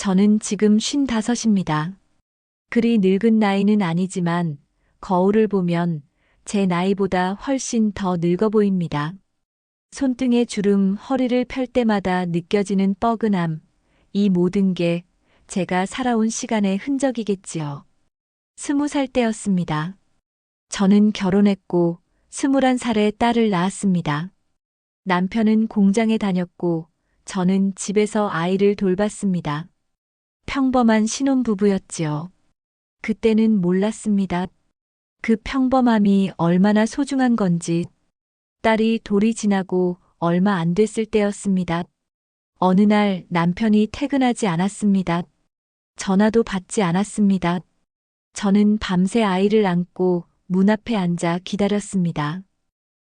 저는 지금 55입니다. 그리 늙은 나이는 아니지만 거울을 보면 제 나이보다 훨씬 더 늙어 보입니다. 손등의 주름, 허리를 펼 때마다 느껴지는 뻐근함, 이 모든 게 제가 살아온 시간의 흔적이겠지요. 20살 때였습니다. 저는 결혼했고 21살에 딸을 낳았습니다. 남편은 공장에 다녔고 저는 집에서 아이를 돌봤습니다. 평범한 신혼부부였지요. 그때는 몰랐습니다. 그 평범함이 얼마나 소중한 건지. 딸이 돌이 지나고 얼마 안 됐을 때였습니다. 어느 날 남편이 퇴근하지 않았습니다. 전화도 받지 않았습니다. 저는 밤새 아이를 안고 문 앞에 앉아 기다렸습니다.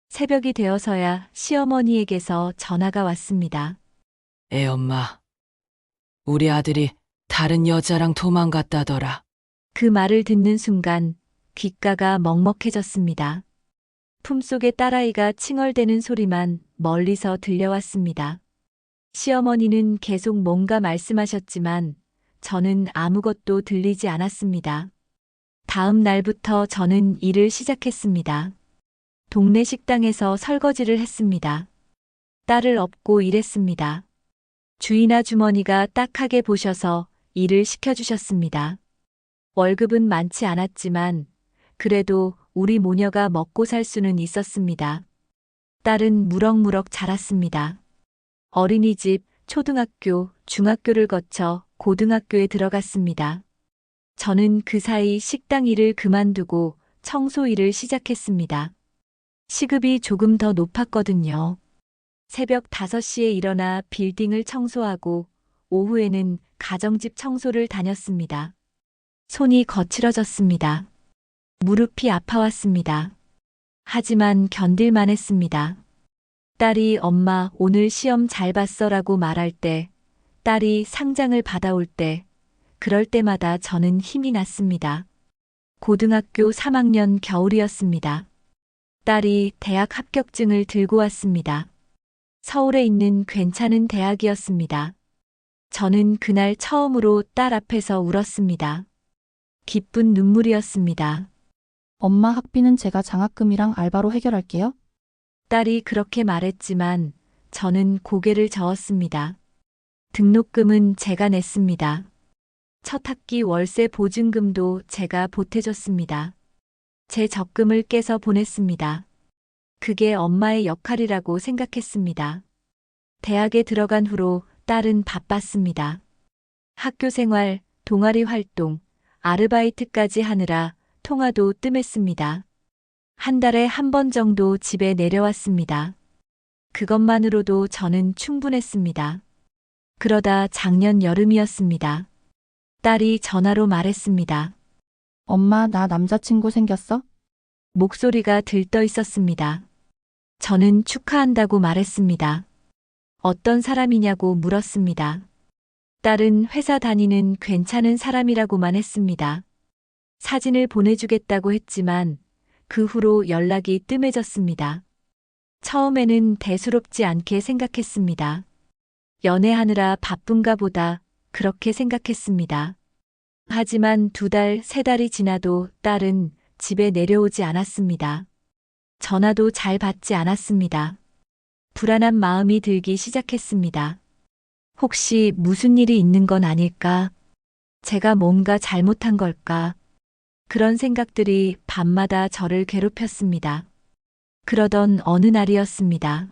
새벽이 되어서야 시어머니에게서 전화가 왔습니다. 애엄마, 우리 아들이 다른 여자랑 도망갔다더라. 그 말을 듣는 순간 귓가가 먹먹해졌습니다. 품속에 딸아이가 칭얼대는 소리만 멀리서 들려왔습니다. 시어머니는 계속 뭔가 말씀하셨지만 저는 아무것도 들리지 않았습니다. 다음 날부터 저는 일을 시작했습니다. 동네 식당에서 설거지를 했습니다. 딸을 업고 일했습니다. 주인 아주머니가 딱하게 보셔서 일을 시켜주셨습니다. 월급은 많지 않았지만 그래도 우리 모녀가 먹고 살 수는 있었습니다. 딸은 무럭무럭 자랐습니다. 어린이집, 초등학교, 중학교를 거쳐 고등학교에 들어갔습니다. 저는 그 사이 식당 일을 그만두고 청소 일을 시작했습니다. 시급이 조금 더 높았거든요. 새벽 5시에 일어나 빌딩을 청소하고 오후에는 가정집 청소를 다녔습니다. 손이 거칠어졌습니다. 무릎이 아파왔습니다. 하지만 견딜만 했습니다. 딸이 엄마 오늘 시험 잘 봤어라고 말할 때, 딸이 상장을 받아올 때, 그럴 때마다 저는 힘이 났습니다. 고등학교 3학년 겨울이었습니다. 딸이 대학 합격증을 들고 왔습니다. 서울에 있는 괜찮은 대학이었습니다. 저는 그날 처음으로 딸 앞에서 울었습니다. 기쁜 눈물이었습니다. 엄마 학비는 제가 장학금이랑 알바로 해결할게요. 딸이 그렇게 말했지만 저는 고개를 저었습니다. 등록금은 제가 냈습니다. 첫 학기 월세 보증금도 제가 보태줬습니다. 제 적금을 깨서 보냈습니다. 그게 엄마의 역할이라고 생각했습니다. 대학에 들어간 후로 딸은 바빴습니다. 학교 생활, 동아리 활동, 아르바이트까지 하느라 통화도 뜸했습니다. 한 달에 한 번 정도 집에 내려왔습니다. 그것만으로도 저는 충분했습니다. 그러다 작년 여름이었습니다. 딸이 전화로 말했습니다. 엄마, 나 남자친구 생겼어? 목소리가 들떠 있었습니다. 저는 축하한다고 말했습니다. 어떤 사람이냐고 물었습니다. 딸은 회사 다니는 괜찮은 사람이라고만 했습니다. 사진을 보내주겠다고 했지만 그 후로 연락이 뜸해졌습니다. 처음에는 대수롭지 않게 생각했습니다. 연애하느라 바쁜가 보다 그렇게 생각했습니다. 하지만 2달, 3달이 지나도 딸은 집에 내려오지 않았습니다. 전화도 잘 받지 않았습니다. 불안한 마음이 들기 시작했습니다. 혹시 무슨 일이 있는 건 아닐까? 제가 뭔가 잘못한 걸까? 그런 생각들이 밤마다 저를 괴롭혔습니다. 그러던 어느 날이었습니다.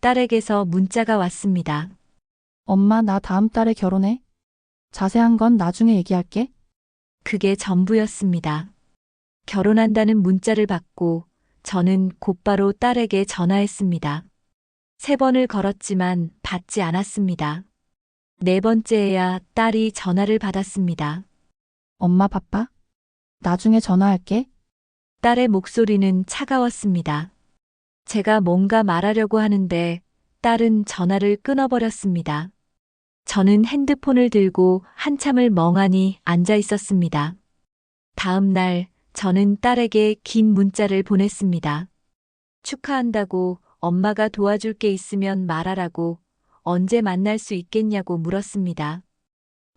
딸에게서 문자가 왔습니다. 엄마, 나 다음 달에 결혼해. 자세한 건 나중에 얘기할게. 그게 전부였습니다. 결혼한다는 문자를 받고 저는 곧바로 딸에게 전화했습니다. 3번을 걸었지만 받지 않았습니다. 4번째에야 딸이 전화를 받았습니다. 엄마 바빠? 나중에 전화할게. 딸의 목소리는 차가웠습니다. 제가 뭔가 말하려고 하는데 딸은 전화를 끊어버렸습니다. 저는 핸드폰을 들고 한참을 멍하니 앉아 있었습니다. 다음 날 저는 딸에게 긴 문자를 보냈습니다. 축하한다고, 엄마가 도와줄 게 있으면 말하라고, 언제 만날 수 있겠냐고 물었습니다.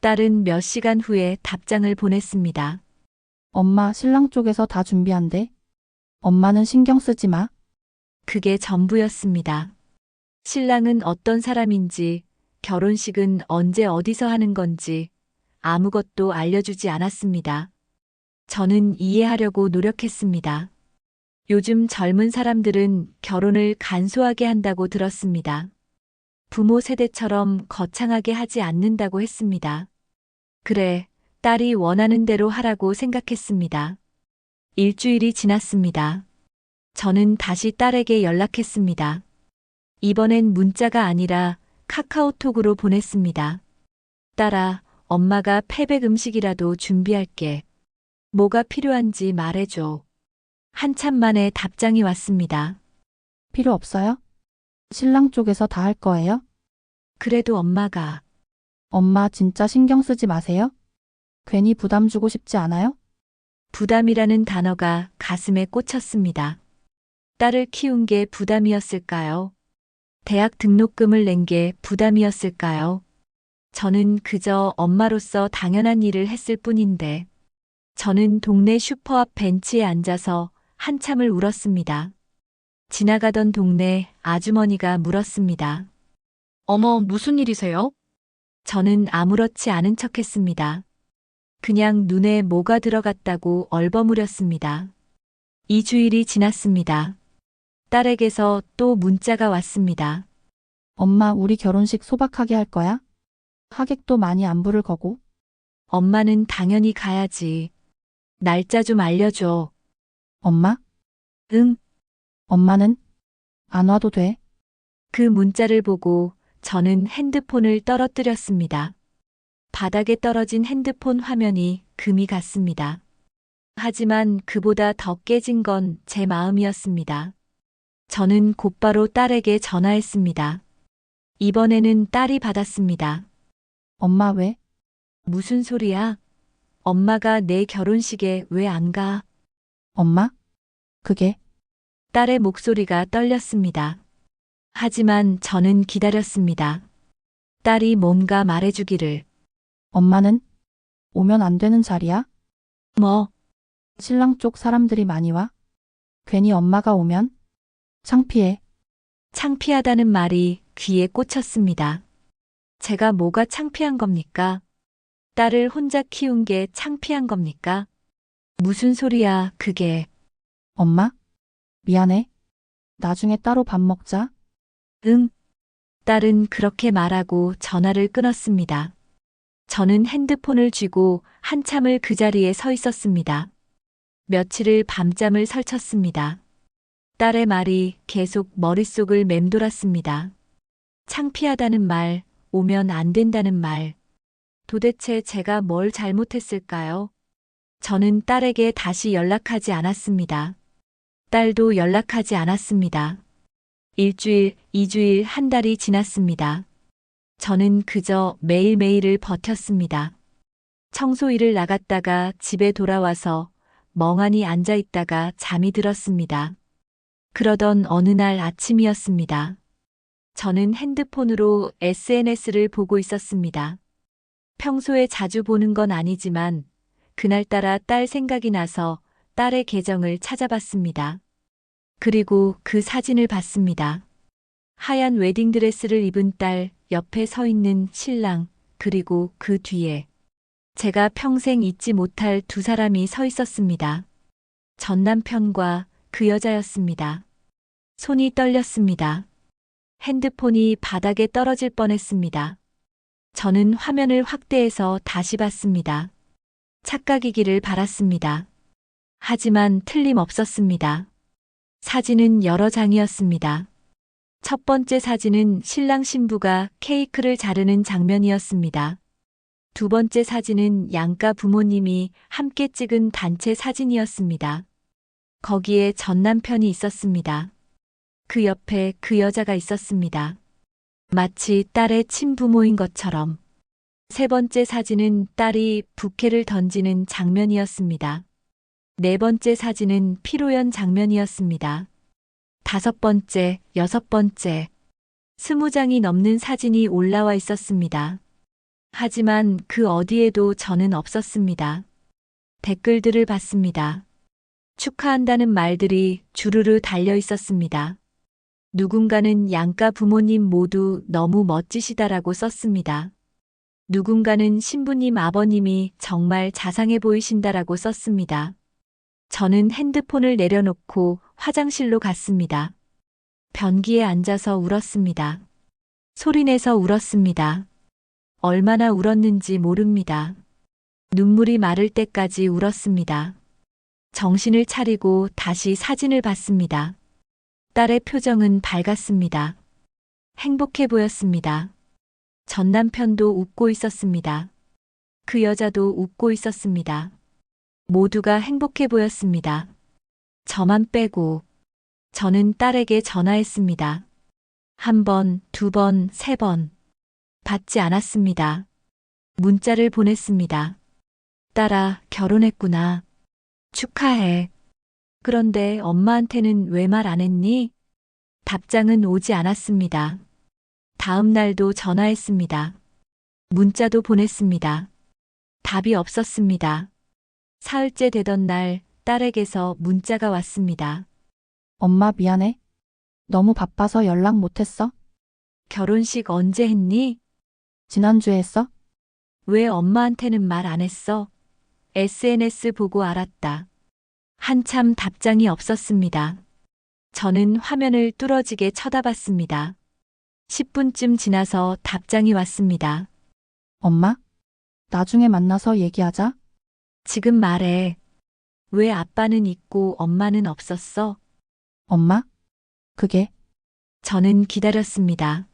딸은 몇 시간 후에 답장을 보냈습니다. 엄마, 신랑 쪽에서 다 준비한대. 엄마는 신경 쓰지 마. 그게 전부였습니다. 신랑은 어떤 사람인지, 결혼식은 언제 어디서 하는 건지 아무것도 알려주지 않았습니다. 저는 이해하려고 노력했습니다. 요즘 젊은 사람들은 결혼을 간소하게 한다고 들었습니다. 부모 세대처럼 거창하게 하지 않는다고 했습니다. 그래, 딸이 원하는 대로 하라고 생각했습니다. 일주일이 지났습니다. 저는 다시 딸에게 연락했습니다. 이번엔 문자가 아니라 카카오톡으로 보냈습니다. 딸아, 엄마가 패백 음식이라도 준비할게. 뭐가 필요한지 말해줘. 한참 만에 답장이 왔습니다. 필요 없어요? 신랑 쪽에서 다 할 거예요? 그래도 엄마가 엄마 진짜 신경 쓰지 마세요. 괜히 부담 주고 싶지 않아요? 부담이라는 단어가 가슴에 꽂혔습니다. 딸을 키운 게 부담이었을까요? 대학 등록금을 낸 게 부담이었을까요? 저는 그저 엄마로서 당연한 일을 했을 뿐인데, 저는 동네 슈퍼 앞 벤치에 앉아서 한참을 울었습니다. 지나가던 동네 아주머니가 물었습니다. 어머, 무슨 일이세요? 저는 아무렇지 않은 척 했습니다. 그냥 눈에 뭐가 들어갔다고 얼버무렸습니다. 2주일이 지났습니다. 딸에게서 또 문자가 왔습니다. 엄마, 우리 결혼식 소박하게 할 거야? 하객도 많이 안 부를 거고. 엄마는 당연히 가야지. 날짜 좀 알려줘. 엄마? 응. 엄마는 안 와도 돼. 그 문자를 보고 저는 핸드폰을 떨어뜨렸습니다. 바닥에 떨어진 핸드폰 화면이 금이 갔습니다. 하지만 그보다 더 깨진 건 제 마음이었습니다. 저는 곧바로 딸에게 전화했습니다. 이번에는 딸이 받았습니다. 엄마 왜? 무슨 소리야? 엄마가 내 결혼식에 왜 안 가? 엄마? 그게 딸의 목소리가 떨렸습니다. 하지만 저는 기다렸습니다. 딸이 뭔가 말해주기를. 엄마는 오면 안 되는 자리야? 뭐, 신랑 쪽 사람들이 많이 와? 괜히 엄마가 오면 창피해. 창피하다는 말이 귀에 꽂혔습니다. 제가 뭐가 창피한 겁니까? 딸을 혼자 키운 게 창피한 겁니까? 무슨 소리야, 그게. 엄마? 미안해. 나중에 따로 밥 먹자. 응. 딸은 그렇게 말하고 전화를 끊었습니다. 저는 핸드폰을 쥐고 한참을 그 자리에 서 있었습니다. 며칠을 밤잠을 설쳤습니다. 딸의 말이 계속 머릿속을 맴돌았습니다. 창피하다는 말, 오면 안 된다는 말. 도대체 제가 뭘 잘못했을까요? 저는 딸에게 다시 연락하지 않았습니다. 딸도 연락하지 않았습니다. 일주일, 2주일, 한 달이 지났습니다. 저는 그저 매일매일을 버텼습니다. 청소일을 나갔다가 집에 돌아와서 멍하니 앉아 있다가 잠이 들었습니다. 그러던 어느 날 아침이었습니다. 저는 핸드폰으로 SNS를 보고 있었습니다. 평소에 자주 보는 건 아니지만 그날따라 딸 생각이 나서 딸의 계정을 찾아봤습니다. 그리고 그 사진을 봤습니다. 하얀 웨딩드레스를 입은 딸, 옆에 서 있는 신랑, 그리고 그 뒤에 제가 평생 잊지 못할 두 사람이 서 있었습니다. 전 남편과 그 여자였습니다. 손이 떨렸습니다. 핸드폰이 바닥에 떨어질 뻔했습니다. 저는 화면을 확대해서 다시 봤습니다. 착각이기를 바랐습니다. 하지만 틀림없었습니다. 사진은 여러 장이었습니다. 첫 번째 사진은 신랑 신부가 케이크를 자르는 장면이었습니다. 두 번째 사진은 양가 부모님이 함께 찍은 단체 사진이었습니다. 거기에 전 남편이 있었습니다. 그 옆에 그 여자가 있었습니다. 마치 딸의 친부모인 것처럼. 세 번째 사진은 딸이 부케를 던지는 장면이었습니다. 네 번째 사진은 피로연 장면이었습니다. 다섯 번째, 여섯 번째, 20장이 넘는 사진이 올라와 있었습니다. 하지만 그 어디에도 저는 없었습니다. 댓글들을 봤습니다. 축하한다는 말들이 주르르 달려 있었습니다. 누군가는 양가 부모님 모두 너무 멋지시다라고 썼습니다. 누군가는 신부님 아버님이 정말 자상해 보이신다라고 썼습니다. 저는 핸드폰을 내려놓고 화장실로 갔습니다. 변기에 앉아서 울었습니다. 소리내서 울었습니다. 얼마나 울었는지 모릅니다. 눈물이 마를 때까지 울었습니다. 정신을 차리고 다시 사진을 봤습니다. 딸의 표정은 밝았습니다. 행복해 보였습니다. 전 남편도 웃고 있었습니다. 그 여자도 웃고 있었습니다. 모두가 행복해 보였습니다. 저만 빼고. 저는 딸에게 전화했습니다. 한 번, 두 번, 세 번. 받지 않았습니다. 문자를 보냈습니다. 딸아, 결혼했구나. 축하해. 그런데 엄마한테는 왜 말 안 했니? 답장은 오지 않았습니다. 다음 날도 전화했습니다. 문자도 보냈습니다. 답이 없었습니다. 사흘째 되던 날 딸에게서 문자가 왔습니다. 엄마 미안해. 너무 바빠서 연락 못했어. 결혼식 언제 했니? 지난주에 했어? 왜 엄마한테는 말 안 했어? SNS 보고 알았다. 한참 답장이 없었습니다. 저는 화면을 뚫어지게 쳐다봤습니다. 10분쯤 지나서 답장이 왔습니다. 엄마? 나중에 만나서 얘기하자. 지금 말해. 왜 아빠는 있고 엄마는 없었어? 엄마? 그게 저는 기다렸습니다.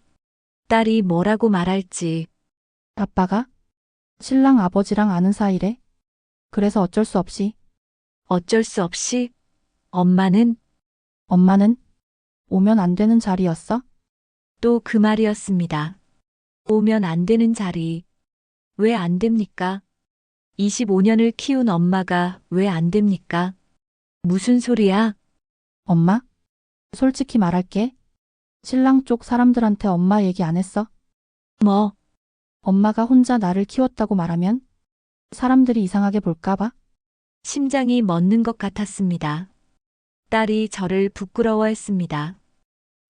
딸이 뭐라고 말할지. 아빠가 신랑 아버지랑 아는 사이래. 그래서 어쩔 수 없이 어쩔 수 없이 엄마는 엄마는 오면 안 되는 자리였어? 또 그 말이었습니다. 오면 안 되는 자리. 왜 안 됩니까? 25년을 키운 엄마가 왜 안 됩니까? 무슨 소리야? 엄마? 솔직히 말할게. 신랑 쪽 사람들한테 엄마 얘기 안 했어? 뭐, 엄마가 혼자 나를 키웠다고 말하면 사람들이 이상하게 볼까봐? 심장이 멎는 것 같았습니다. 딸이 저를 부끄러워했습니다.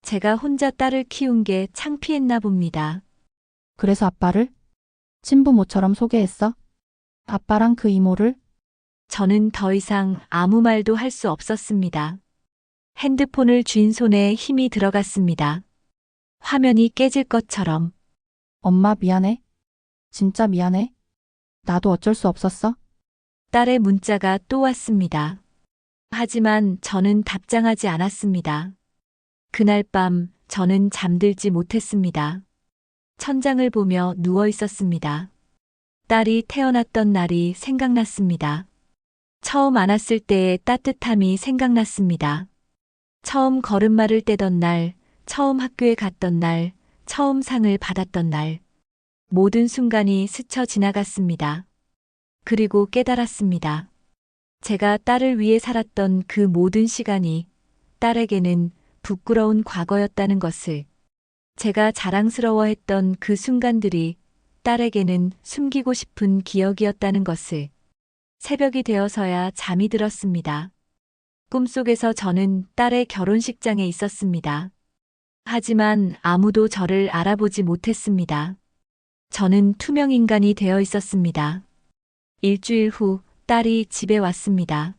제가 혼자 딸을 키운 게 창피했나 봅니다. 그래서 아빠를 친부모처럼 소개했어? 아빠랑 그 이모를? 저는 더 이상 아무 말도 할 수 없었습니다. 핸드폰을 쥔 손에 힘이 들어갔습니다. 화면이 깨질 것처럼. 엄마 미안해. 진짜 미안해. 나도 어쩔 수 없었어. 딸의 문자가 또 왔습니다. 하지만 저는 답장하지 않았습니다. 그날 밤 저는 잠들지 못했습니다. 천장을 보며 누워 있었습니다. 딸이 태어났던 날이 생각났습니다. 처음 안았을 때의 따뜻함이 생각났습니다. 처음 걸음마를 떼던 날, 처음 학교에 갔던 날, 처음 상을 받았던 날. 모든 순간이 스쳐 지나갔습니다. 그리고 깨달았습니다. 제가 딸을 위해 살았던 그 모든 시간이 딸에게는 부끄러운 과거였다는 것을, 제가 자랑스러워했던 그 순간들이 딸에게는 숨기고 싶은 기억이었다는 것을, 새벽이 되어서야 잠이 들었습니다. 꿈속에서 저는 딸의 결혼식장에 있었습니다. 하지만 아무도 저를 알아보지 못했습니다. 저는 투명 인간이 되어 있었습니다. 일주일 후 딸이 집에 왔습니다.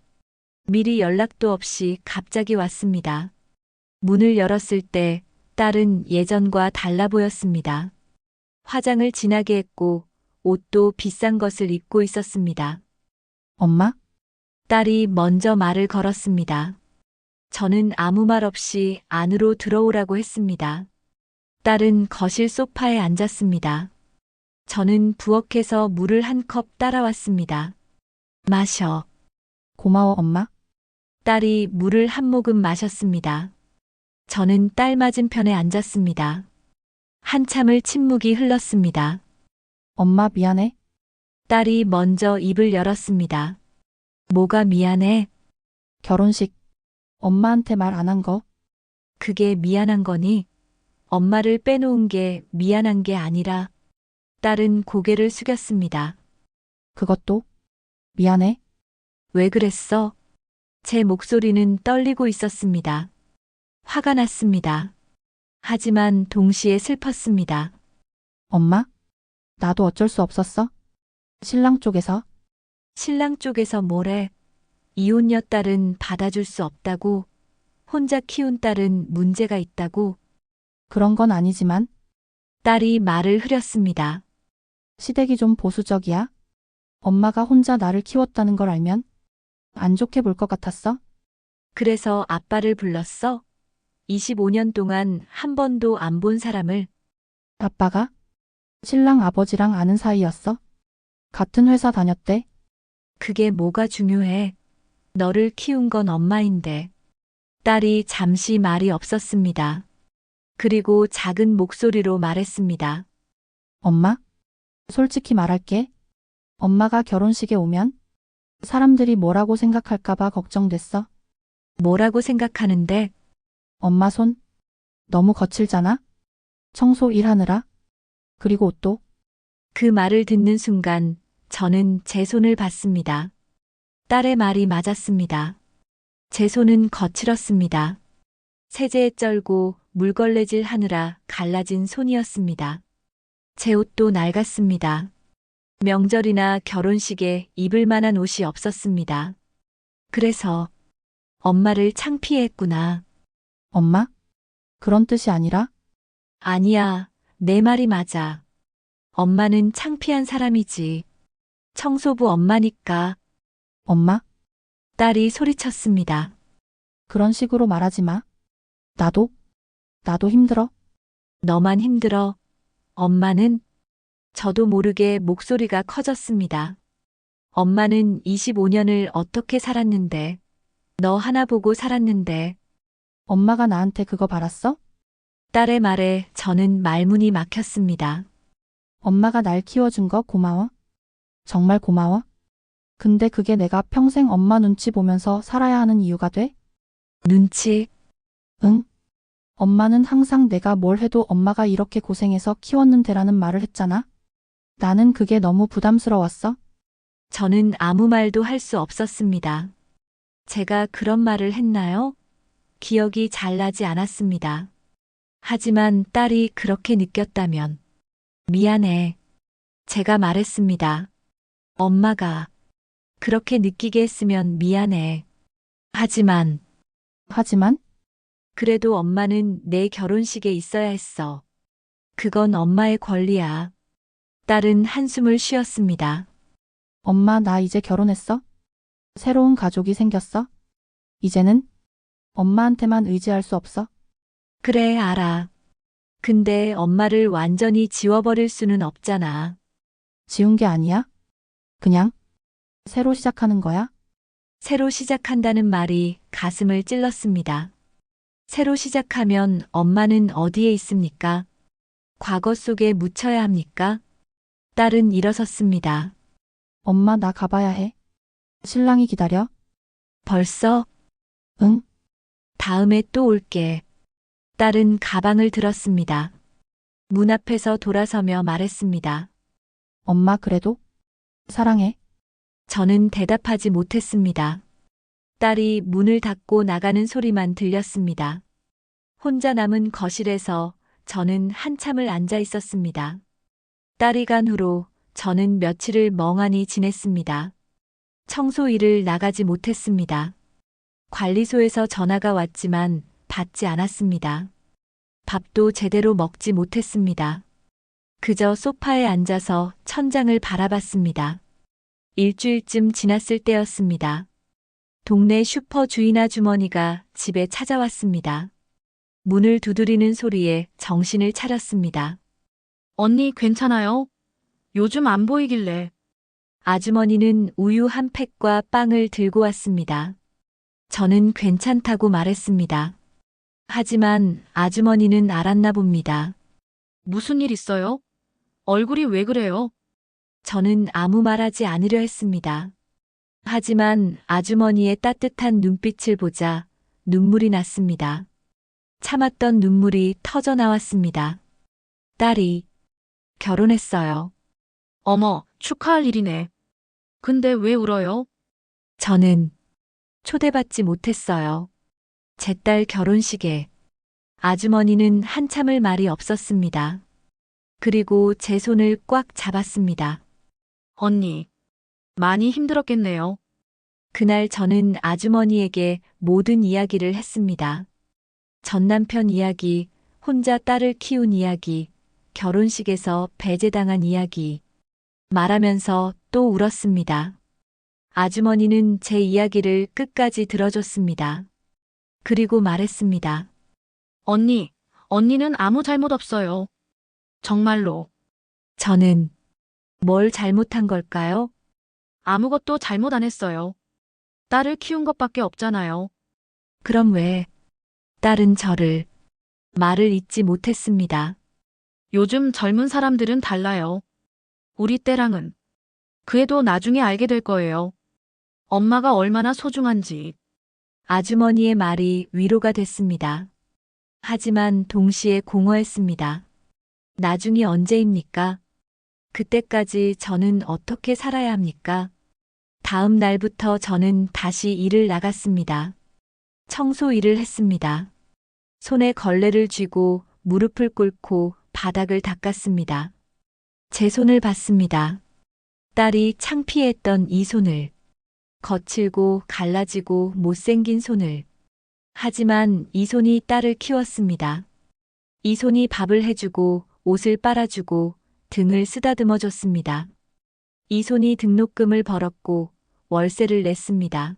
미리 연락도 없이 갑자기 왔습니다. 문을 열었을 때 딸은 예전과 달라 보였습니다. 화장을 진하게 했고 옷도 비싼 것을 입고 있었습니다. 엄마? 딸이 먼저 말을 걸었습니다. 저는 아무 말 없이 안으로 들어오라고 했습니다. 딸은 거실 소파에 앉았습니다. 저는 부엌에서 물을 한 컵 따라왔습니다. 마셔. 고마워 엄마. 딸이 물을 한 모금 마셨습니다. 저는 딸 맞은편에 앉았습니다. 한참을 침묵이 흘렀습니다. 엄마 미안해. 딸이 먼저 입을 열었습니다. 뭐가 미안해? 결혼식 엄마한테 말 안 한 거. 그게 미안한 거니? 엄마를 빼놓은 게 미안한 게 아니라 딸은 고개를 숙였습니다. 그것도 미안해. 왜 그랬어? 제 목소리는 떨리고 있었습니다. 화가 났습니다. 하지만 동시에 슬펐습니다. 엄마? 나도 어쩔 수 없었어. 신랑 쪽에서 신랑 쪽에서 뭐래? 이혼녀 딸은 받아줄 수 없다고, 혼자 키운 딸은 문제가 있다고, 그런 건 아니지만 딸이 말을 흐렸습니다. 시댁이 좀 보수적이야. 엄마가 혼자 나를 키웠다는 걸 알면 안 좋게 볼 것 같았어. 그래서 아빠를 불렀어? 25년 동안 한 번도 안 본 사람을. 아빠가 신랑 아버지랑 아는 사이였어. 같은 회사 다녔대. 그게 뭐가 중요해? 너를 키운 건 엄마인데. 딸이 잠시 말이 없었습니다. 그리고 작은 목소리로 말했습니다. 엄마? 솔직히 말할게. 엄마가 결혼식에 오면 사람들이 뭐라고 생각할까봐 걱정됐어. 뭐라고 생각하는데? 엄마 손 너무 거칠잖아? 청소 일하느라. 그리고 옷도 그 말을 듣는 순간 저는 제 손을 봤습니다. 딸의 말이 맞았습니다. 제 손은 거칠었습니다. 세제에 쩔고 물걸레질 하느라 갈라진 손이었습니다. 제 옷도 낡았습니다. 명절이나 결혼식에 입을 만한 옷이 없었습니다. 그래서 엄마를 창피했구나. 엄마? 그런 뜻이 아니라 아니야, 내 말이 맞아. 엄마는 창피한 사람이지. 청소부 엄마니까. 엄마? 딸이 소리쳤습니다. 그런 식으로 말하지 마. 나도 힘들어. 너만 힘들어. 엄마는? 저도 모르게 목소리가 커졌습니다. 엄마는 25년을 어떻게 살았는데, 너 하나 보고 살았는데, 엄마가 나한테 그거 바랐어? 딸의 말에 저는 말문이 막혔습니다. 엄마가 날 키워준 거 고마워. 정말 고마워. 근데 그게 내가 평생 엄마 눈치 보면서 살아야 하는 이유가 돼? 눈치, 응. 엄마는 항상 내가 뭘 해도 엄마가 이렇게 고생해서 키웠는데라는 말을 했잖아. 나는 그게 너무 부담스러웠어. 저는 아무 말도 할 수 없었습니다. 제가 그런 말을 했나요? 기억이 잘 나지 않았습니다. 하지만 딸이 그렇게 느꼈다면, 미안해. 제가 말했습니다. 엄마가 그렇게 느끼게 했으면 미안해. 하지만, 하지만 그래도 엄마는 내 결혼식에 있어야 했어. 그건 엄마의 권리야. 딸은 한숨을 쉬었습니다. 엄마 나 이제 결혼했어. 새로운 가족이 생겼어. 이제는 엄마한테만 의지할 수 없어. 그래, 알아. 근데 엄마를 완전히 지워버릴 수는 없잖아. 지운 게 아니야. 그냥 새로 시작하는 거야. 새로 시작한다는 말이 가슴을 찔렀습니다. 새로 시작하면 엄마는 어디에 있습니까? 과거 속에 묻혀야 합니까? 딸은 일어섰습니다. 엄마 나 가봐야 해. 신랑이 기다려. 벌써? 응. 다음에 또 올게. 딸은 가방을 들었습니다. 문 앞에서 돌아서며 말했습니다. 엄마 그래도 사랑해. 저는 대답하지 못했습니다. 딸이 문을 닫고 나가는 소리만 들렸습니다. 혼자 남은 거실에서 저는 한참을 앉아 있었습니다. 딸이 간 후로 저는 며칠을 멍하니 지냈습니다. 청소 일을 나가지 못했습니다. 관리소에서 전화가 왔지만 받지 않았습니다. 밥도 제대로 먹지 못했습니다. 그저 소파에 앉아서 천장을 바라봤습니다. 일주일쯤 지났을 때였습니다. 동네 슈퍼 주인 아주머니가 집에 찾아왔습니다. 문을 두드리는 소리에 정신을 차렸습니다. 언니 괜찮아요? 요즘 안 보이길래. 아주머니는 우유 한 팩과 빵을 들고 왔습니다. 저는 괜찮다고 말했습니다. 하지만 아주머니는 알았나 봅니다. 무슨 일 있어요? 얼굴이 왜 그래요? 저는 아무 말하지 않으려 했습니다. 하지만 아주머니의 따뜻한 눈빛을 보자 눈물이 났습니다. 참았던 눈물이 터져 나왔습니다. 딸이 결혼했어요. 어머, 축하할 일이네. 근데 왜 울어요? 저는 초대받지 못했어요. 제 딸 결혼식에 아주머니는 한참을 말이 없었습니다. 그리고 제 손을 꽉 잡았습니다. 언니, 많이 힘들었겠네요. 그날 저는 아주머니에게 모든 이야기를 했습니다. 전 남편 이야기, 혼자 딸을 키운 이야기, 결혼식에서 배제당한 이야기. 말하면서 또 울었습니다. 아주머니는 제 이야기를 끝까지 들어줬습니다. 그리고 말했습니다. 언니는 아무 잘못 없어요. 정말로. 저는 뭘 잘못한 걸까요? 아무것도 잘못 안 했어요. 딸을 키운 것밖에 없잖아요. 그럼 왜 딸은 저를 말을 잇지 못했습니다. 요즘 젊은 사람들은 달라요. 우리 때랑은. 그 애도 나중에 알게 될 거예요. 엄마가 얼마나 소중한지. 아주머니의 말이 위로가 됐습니다. 하지만 동시에 공허했습니다. 나중이 언제입니까? 그때까지 저는 어떻게 살아야 합니까? 다음 날부터 저는 다시 일을 나갔습니다. 청소 일을 했습니다. 손에 걸레를 쥐고 무릎을 꿇고 바닥을 닦았습니다. 제 손을 봤습니다. 딸이 창피했던 이 손을. 거칠고 갈라지고 못생긴 손을. 하지만 이 손이 딸을 키웠습니다. 이 손이 밥을 해주고 옷을 빨아주고 등을 쓰다듬어 줬습니다. 이 손이 등록금을 벌었고 월세를 냈습니다.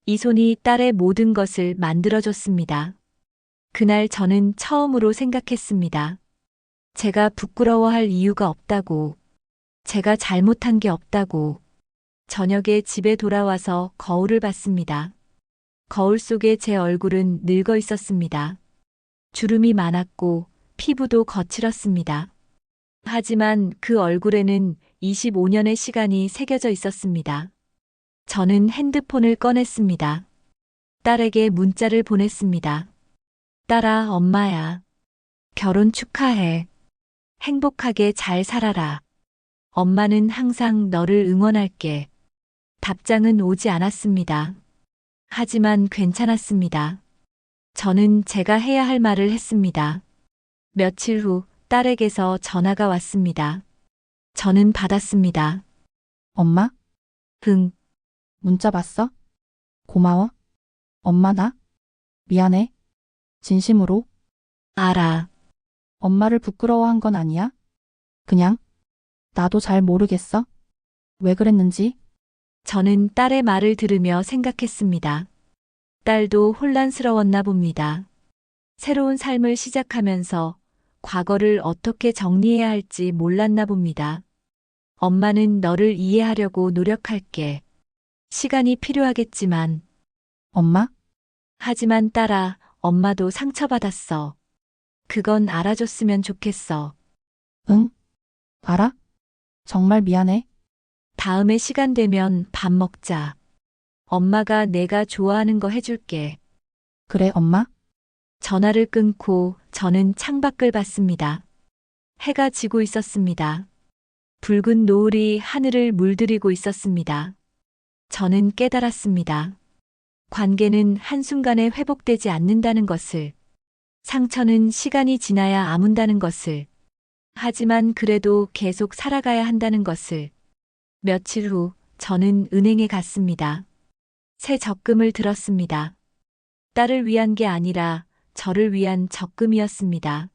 이 손이 딸의 모든 것을 만들어줬습니다. 그날 저는 처음으로 생각했습니다. 제가 부끄러워할 이유가 없다고. 제가 잘못한 게 없다고. 저녁에 집에 돌아와서 거울을 봤습니다. 거울 속에 제 얼굴은 늙어 있었습니다. 주름이 많았고 피부도 거칠었습니다. 하지만 그 얼굴에는 25년의 시간이 새겨져 있었습니다. 저는 핸드폰을 꺼냈습니다. 딸에게 문자를 보냈습니다. 딸아, 엄마야. 결혼 축하해. 행복하게 잘 살아라. 엄마는 항상 너를 응원할게. 답장은 오지 않았습니다. 하지만 괜찮았습니다. 저는 제가 해야 할 말을 했습니다. 며칠 후 딸에게서 전화가 왔습니다. 저는 받았습니다. 엄마? 흥, 문자 봤어? 고마워. 엄마 나? 미안해. 진심으로. 알아. 엄마를 부끄러워한 건 아니야? 그냥 나도 잘 모르겠어. 왜 그랬는지. 저는 딸의 말을 들으며 생각했습니다. 딸도 혼란스러웠나 봅니다. 새로운 삶을 시작하면서 과거를 어떻게 정리해야 할지 몰랐나 봅니다. 엄마는 너를 이해하려고 노력할게. 시간이 필요하겠지만, 엄마? 하지만 딸아, 엄마도 상처받았어. 그건 알아줬으면 좋겠어. 응? 알아? 정말 미안해. 다음에 시간 되면 밥 먹자. 엄마가 내가 좋아하는 거 해줄게. 그래, 엄마? 전화를 끊고 저는 창밖을 봤습니다. 해가 지고 있었습니다. 붉은 노을이 하늘을 물들이고 있었습니다. 저는 깨달았습니다. 관계는 한순간에 회복되지 않는다는 것을, 상처는 시간이 지나야 아문다는 것을, 하지만 그래도 계속 살아가야 한다는 것을. 며칠 후 저는 은행에 갔습니다. 새 적금을 들었습니다. 딸을 위한 게 아니라 저를 위한 적금이었습니다.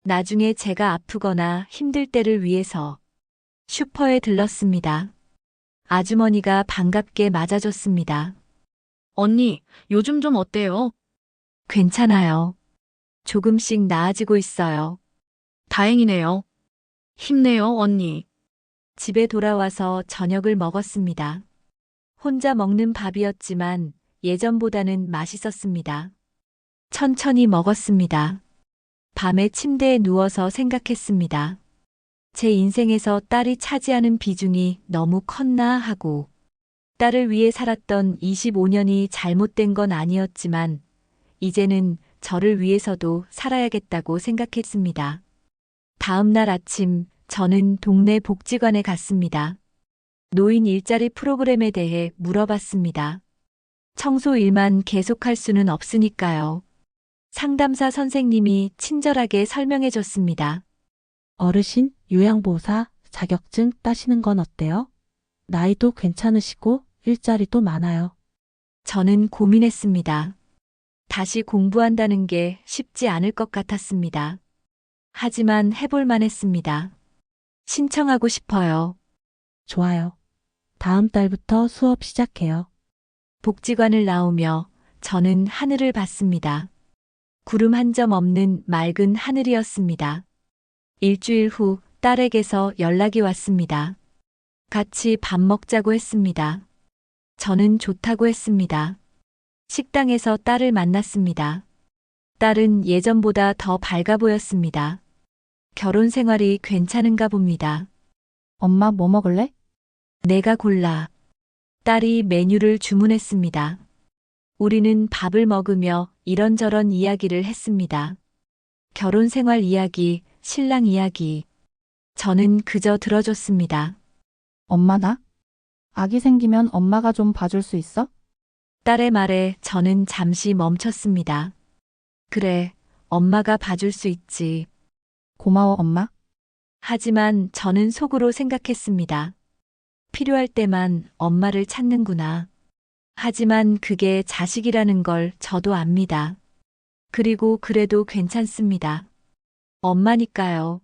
나중에 제가 아프거나 힘들 때를 위해서 슈퍼에 들렀습니다. 아주머니가 반갑게 맞아줬습니다. 언니, 요즘 좀 어때요? 괜찮아요. 조금씩 나아지고 있어요. 다행이네요. 힘내요, 언니. 집에 돌아와서 저녁을 먹었습니다. 혼자 먹는 밥이었지만 예전보다는 맛있었습니다. 천천히 먹었습니다. 밤에 침대에 누워서 생각했습니다. 제 인생에서 딸이 차지하는 비중이 너무 컸나 하고, 딸을 위해 살았던 25년이 잘못된 건 아니었지만, 이제는 저를 위해서도 살아야겠다고 생각했습니다. 다음 날 아침 저는 동네 복지관에 갔습니다. 노인 일자리 프로그램에 대해 물어봤습니다. 청소 일만 계속할 수는 없으니까요. 상담사 선생님이 친절하게 설명해 줬습니다. 어르신 요양보호사 자격증 따시는 건 어때요? 나이도 괜찮으시고 일자리도 많아요. 저는 고민했습니다. 다시 공부한다는 게 쉽지 않을 것 같았습니다. 하지만 해볼 만했습니다. 신청하고 싶어요. 좋아요. 다음 달부터 수업 시작해요. 복지관을 나오며 저는 하늘을 봤습니다. 구름 한 점 없는 맑은 하늘이었습니다. 일주일 후 딸에게서 연락이 왔습니다. 같이 밥 먹자고 했습니다. 저는 좋다고 했습니다. 식당에서 딸을 만났습니다. 딸은 예전보다 더 밝아 보였습니다. 결혼 생활이 괜찮은가 봅니다. 엄마 뭐 먹을래? 내가 골라. 딸이 메뉴를 주문했습니다. 우리는 밥을 먹으며 이런저런 이야기를 했습니다. 결혼 생활 이야기, 신랑 이야기. 저는 그저 들어줬습니다. 엄마 나? 아기 생기면 엄마가 좀 봐줄 수 있어? 딸의 말에 저는 잠시 멈췄습니다. 그래, 엄마가 봐줄 수 있지. 고마워 엄마. 하지만 저는 속으로 생각했습니다. 필요할 때만 엄마를 찾는구나. 하지만 그게 자식이라는 걸 저도 압니다. 그리고 그래도 괜찮습니다. 엄마니까요.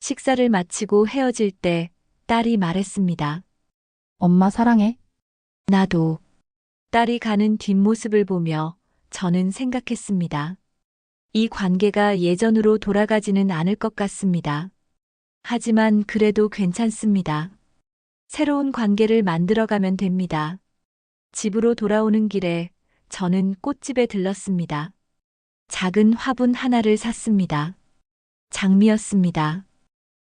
식사를 마치고 헤어질 때 딸이 말했습니다. 엄마 사랑해. 나도. 딸이 가는 뒷모습을 보며 저는 생각했습니다. 이 관계가 예전으로 돌아가지는 않을 것 같습니다. 하지만 그래도 괜찮습니다. 새로운 관계를 만들어가면 됩니다. 집으로 돌아오는 길에 저는 꽃집에 들렀습니다. 작은 화분 하나를 샀습니다. 장미였습니다.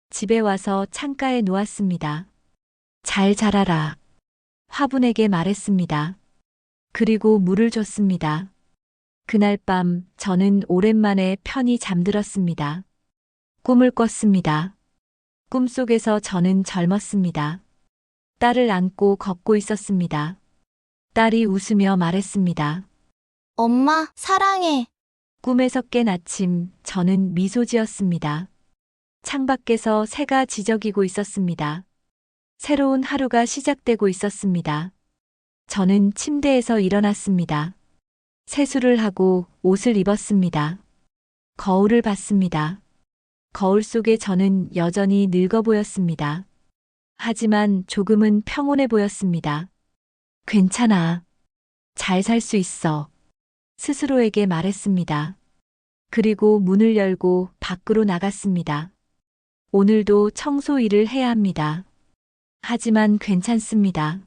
집에 와서 창가에 놓았습니다. 잘 자라라. 화분에게 말했습니다. 그리고 물을 줬습니다. 그날 밤 저는 오랜만에 편히 잠들었습니다. 꿈을 꿨습니다. 꿈속에서 저는 젊었습니다. 딸을 안고 걷고 있었습니다. 딸이 웃으며 말했습니다. 엄마, 사랑해. 꿈에서 깬 아침 저는 미소 지었습니다. 창밖에서 새가 지저귀고 있었습니다. 새로운 하루가 시작되고 있었습니다. 저는 침대에서 일어났습니다. 세수를 하고 옷을 입었습니다. 거울을 봤습니다. 거울 속에 저는 여전히 늙어 보였습니다. 하지만 조금은 평온해 보였습니다. 괜찮아. 잘 살 수 있어. 스스로에게 말했습니다. 그리고 문을 열고 밖으로 나갔습니다. 오늘도 청소 일을 해야 합니다. 하지만 괜찮습니다.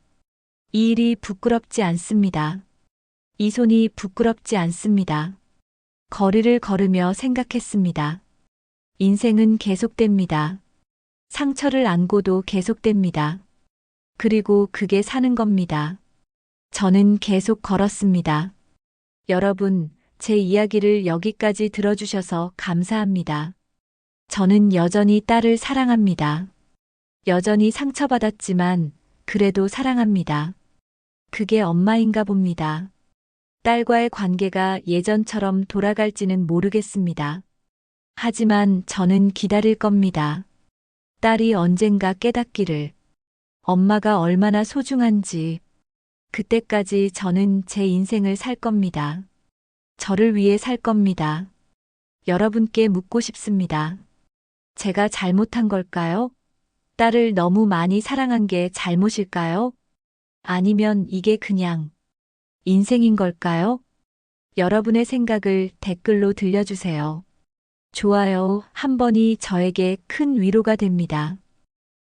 이 일이 부끄럽지 않습니다. 이 손이 부끄럽지 않습니다. 거리를 걸으며 생각했습니다. 인생은 계속됩니다. 상처를 안고도 계속됩니다. 그리고 그게 사는 겁니다. 저는 계속 걸었습니다. 여러분, 제 이야기를 여기까지 들어주셔서 감사합니다. 저는 여전히 딸을 사랑합니다. 여전히 상처받았지만 그래도 사랑합니다. 그게 엄마인가 봅니다. 딸과의 관계가 예전처럼 돌아갈지는 모르겠습니다. 하지만 저는 기다릴 겁니다. 딸이 언젠가 깨닫기를. 엄마가 얼마나 소중한지. 그때까지 저는 제 인생을 살 겁니다. 저를 위해 살 겁니다. 여러분께 묻고 싶습니다. 제가 잘못한 걸까요? 딸을 너무 많이 사랑한 게 잘못일까요? 아니면 이게 그냥 인생인 걸까요? 여러분의 생각을 댓글로 들려주세요. 좋아요 한 번이 저에게 큰 위로가 됩니다.